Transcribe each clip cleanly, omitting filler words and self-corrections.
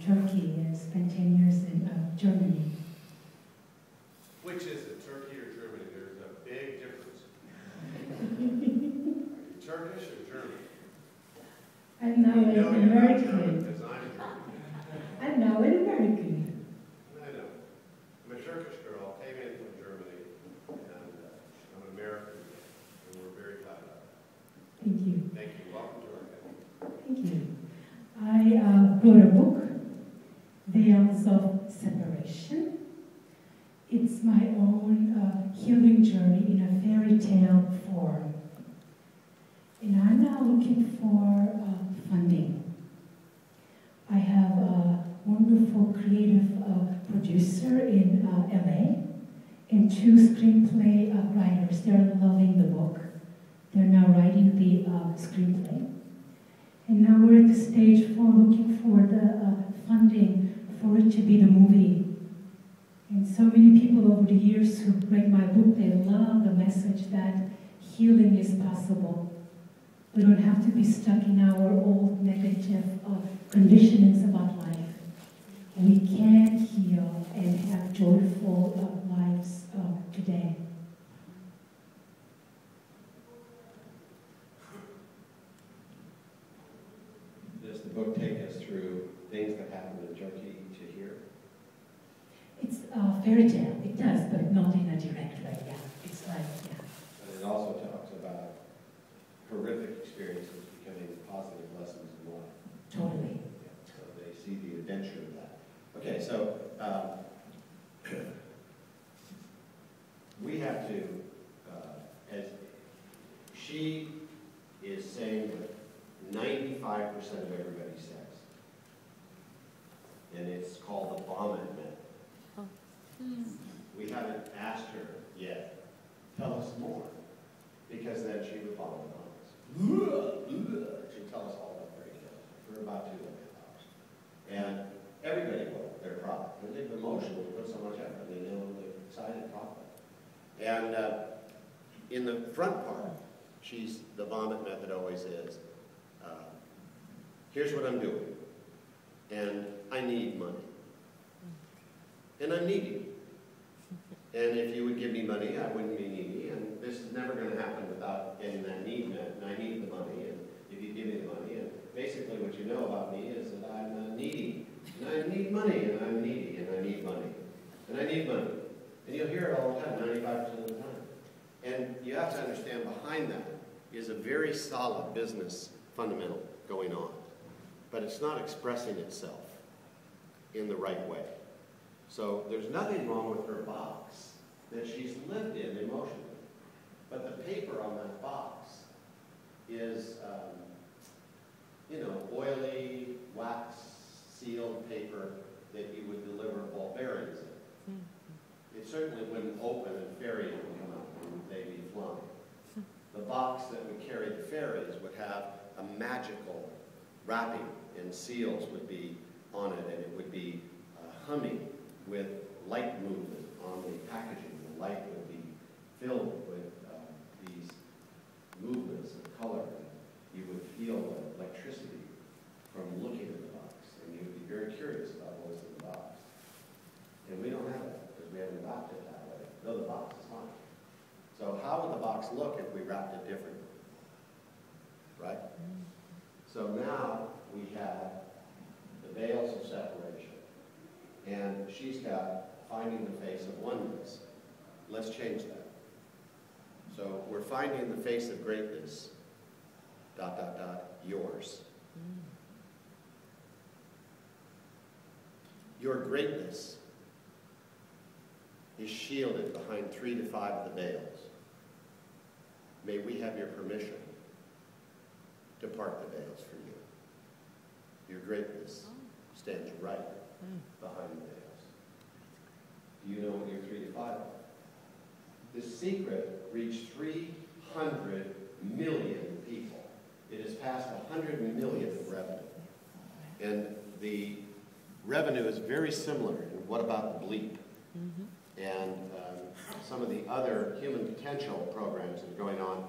Turkey and spent 10 years in Germany. Which is it, Turkey or Germany? There's a big difference. Are you Turkish or German? I'm now an American. Because I'm German. I'm now an American. I know. I'm a Turkish girl, came in from Germany, and I'm an American, and we're very glad of it. Thank you. Thank you. Welcome to our family. Thank you. I wrote a book, Veils of Separation. It's my own healing journey in a fairy tale form. And I'm now looking for funding. I have a wonderful creative producer in LA and 2 screenplay writers. They're loving the book. They're now writing the screenplay. And now we're at the stage for looking for the funding for it to be the movie. And so many people over the years who read my book, they love the message that healing is possible. We don't have to be stuck in our old negative conditionings about life. We can heal and have joyful lives today. Does the book take us through things that happened in Turkey to here? It's a fairy tale. It does, but not in a direct way. Yeah, it's like And it also talks about horrific experiences becoming positive lessons in life. Totally. Yeah, so they see the adventure of that. Okay, so we have to, as she is saying that 95% of everybody says, and it's called the vomit method. We haven't asked her yet, tell us more, because then she would vomit on us. She'd tell us all about fairy tales for about 2.5 hours. And everybody will, they're proud. They're emotional, they put so much effort, they know they're excited properly. And in the front part, the vomit method always is, here's what I'm doing, and I need money. And I'm needy. And if you would give me money, I wouldn't be needy, and this is never going to happen without getting that need met, and I need the money, and if you give me the money, and basically what you know about me is that I'm needy, and I need money, and I'm needy, and I need money, and I need money. And you'll hear it all the time, 95% of the time. And you have to understand behind that is a very solid business fundamental going on, but it's not expressing itself in the right way. So there's nothing wrong with her box that she's lived in emotionally. But the paper on that box is, oily, wax-sealed paper that you would deliver ball bearings in. It certainly wouldn't open and fairies would come out and they'd be flying. The box that would carry the fairies would have a magical wrapping, and seals would be on it, and it would be humming with light movement on the packaging. The light would be filled with these movements of color. You would feel the electricity from looking at the box, and you would be very curious about what was in the box. And we don't have that because we haven't wrapped it that way, though the box is fine. So how would the box look if we wrapped it differently? Right? So now we have the veils of separation. And she's got finding the face of oneness. Let's change that. So we're finding the face of greatness, ... yours. Your greatness is shielded behind 3 to 5 of the veils. May we have your permission to part the veils for you. Your greatness stands right behind the veils. Do you know what your 3 to 5 are? The secret reached 300 million people. It has passed 100 million in revenue. And the revenue is very similar in What About the Bleep? And some of the other human potential programs that are going on.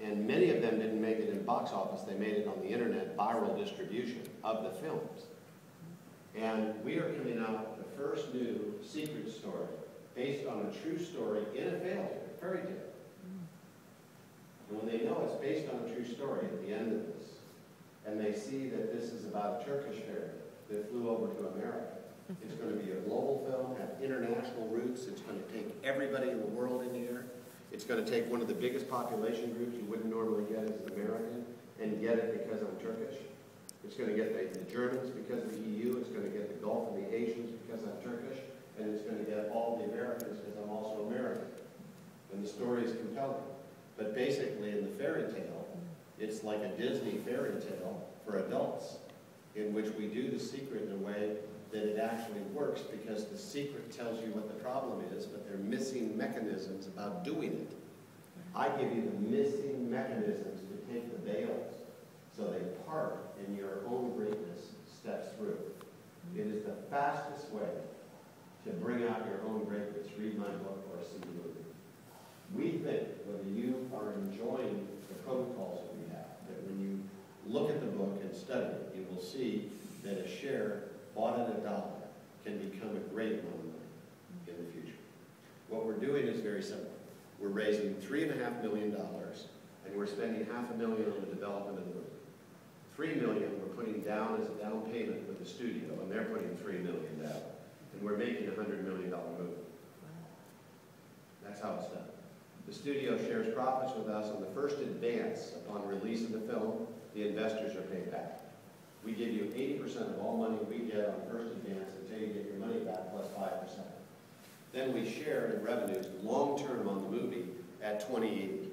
And many of them didn't make it in box office. They made it on the internet, viral distribution of the films. And we are coming out with the first new secret story based on a true story in a fairy tale. And when they know it's based on a true story at the end of this, and they see that this is about a Turkish fairy that flew over to America, it's going to be a global film, have international roots, it's going to take everybody in the world in here. It's going to take one of the biggest population groups you wouldn't normally get as an American, and get it because I'm Turkish. It's going to get the Germans because of the EU, it's going to get the Gulf and the Asians because I'm Turkish, and it's going to get all the Americans because I'm also American. And the story is compelling. But basically, in the fairy tale, it's like a Disney fairy tale for adults, in which we do the secret in a way that it actually works, because the secret tells you what the problem is, but they're missing mechanisms about doing it. I give you the missing mechanisms to take the veils so they part and your own greatness steps through. It is the fastest way to bring out your own greatness. Read my book or see the movie. We think, whether you are enjoying the protocols that we have, that when you look at the book and study it, you will see that a share bought at $1 can become a great amount of money in the future. What we're doing is very simple. We're raising $3.5 million, and we're spending $500,000 on the development of the movie. $3 million we're putting down as a down payment with the studio, and they're putting $3 million down. And we're making a $100 million movie. That's how it's done. The studio shares profits with us on the first advance upon release of the film. The investors are paid back. We give you 80% of all money we get on first advance until you get your money back plus 5%. Then we share in revenues long-term on the movie at 20/80.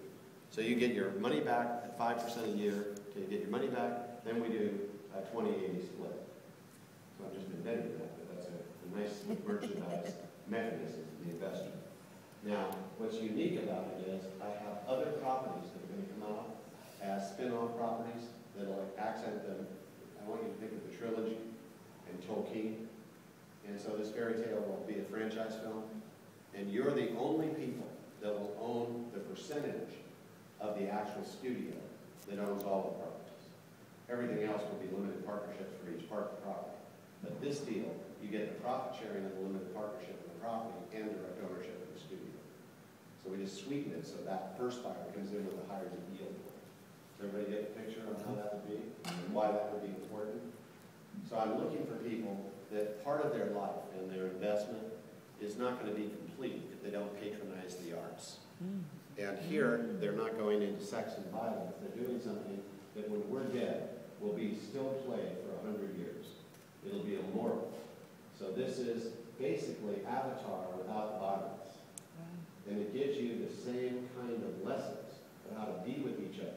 So you get your money back at 5% a year till you get your money back. Then we do a 20/80 split. So I'm just inventing that, but that's a nice merchandise mechanism for the investor. Now, what's unique about it is I have other properties that are going to come out as spin-off properties that will accent them. I want you to think of the trilogy and Tolkien. And so this fairy tale will be a franchise film. And you're the only people that will own the percentage of the actual studio that owns all the properties. Everything else will be limited partnerships for each property. But this deal, you get the profit sharing of the limited partnership of the property and direct ownership of the studio. So we just sweeten it so that first buyer comes in with a higher yield. Does everybody get the picture on how that would be and why that would be important? So I'm looking for people that part of their life and their investment is not going to be complete if they don't patronize the arts. And here, they're not going into sex and violence. They're doing something that when we're dead will be still played for 100 years. It'll be immortal. So this is basically Avatar without violence. And it gives you the same kind of lessons of how to be with each other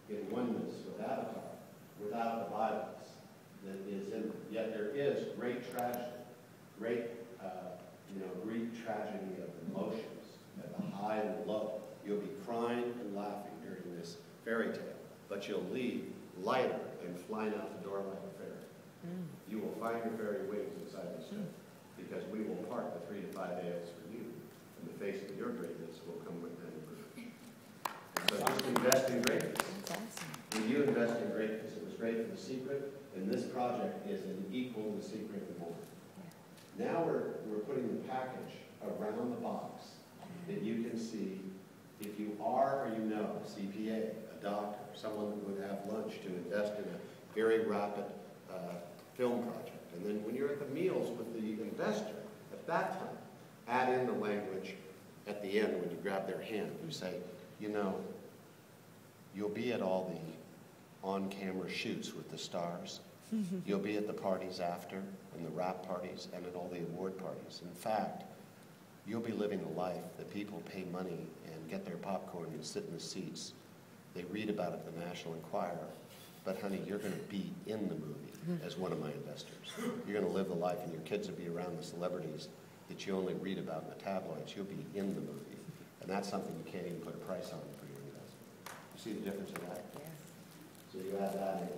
in oneness with Avatar, without the violence that is in them. Yet there is great tragedy, great, Greek tragedy of emotions at the high and the low. You'll be crying and laughing during this fairy tale, but you'll leave lighter and flying out the door like a fairy. You will find your fairy wings inside the ship, because we will part the 3 to 5 veils for you. And the face of your greatness will come with them. So just invest in greatness. When you invest in greatness, it was great for the secret, and this project is an equal to the secret and more. Now we're putting the package around the box that you can see if you are or you know a CPA, a doctor, someone who would have lunch to invest in a very rapid film project. And then when you're at the meals with the investor, at that time, add in the language at the end when you grab their hand. You say, you'll be at all the on-camera shoots with the stars. You'll be at the parties after, and the wrap parties, and at all the award parties. In fact, you'll be living a life that people pay money and get their popcorn and sit in the seats. They read about it in the National Enquirer. But honey, you're going to be in the movie as one of my investors. You're going to live the life, and your kids will be around the celebrities that you only read about in the tabloids. You'll be in the movie. And that's something you can't even put a price on for your investment. You see the difference in that? Yes. So you add that in.